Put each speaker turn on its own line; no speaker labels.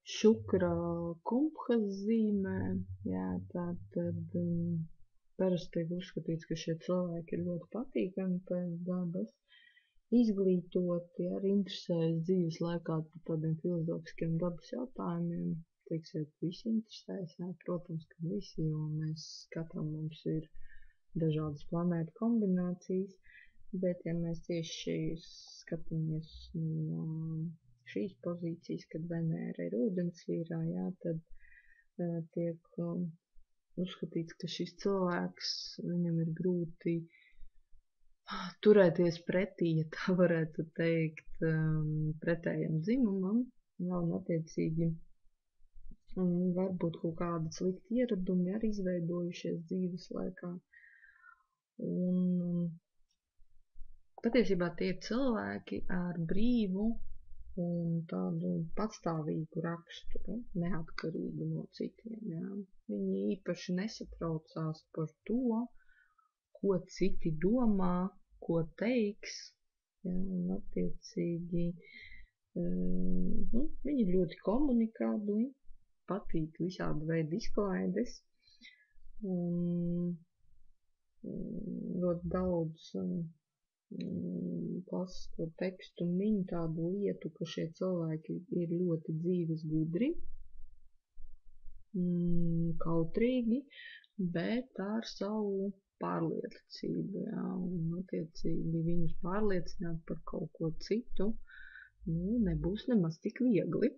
šukra kumphas zīmē. Jā, tātad parasti tiek uzskatīts, ka šie cilvēki ir ļoti patīkami pēc dabas, izglītoti, arī interesējas dzīves laikā par tādiem filozofiskiem dabas jautājumiem. Teiksiet, visi interesējas, jā, protams, ka visi, jo katram mums ir dažādas planētu kombinācijas, bet ja mēs tieši skatāmies no šīs pozīcijas, kad Venēra ir ūdensvīrā, jā, tad tiek uzskatīts, ka šis cilvēks, viņam ir grūti turēties pretī, ja tā varētu teikt, pretējam dzimumam, un attiecīgi varbūt kaut kādi slikti ieradumi arī izveidojušies dzīves laikā. Un patiesībā tie ir cilvēki ar brīvu un tādu patstāvīgu raksturu, neatkarīgu no citiem. Jā. Viņi īpaši nesatraucās par to, ko citi domā, ko teiks, jā, un attiecīgi viņi ir ļoti komunikabli, patīk visādi veidi izklaides, un ļoti daudz klasisko tekstu min tādu lietu, ka šie cilvēki ir ļoti dzīves gudri, kautrīgi, bet ar savu pārliecību, jā, un attiecīgi viņus pārliecināt par kaut ko citu, nebūs nemaz tik viegli.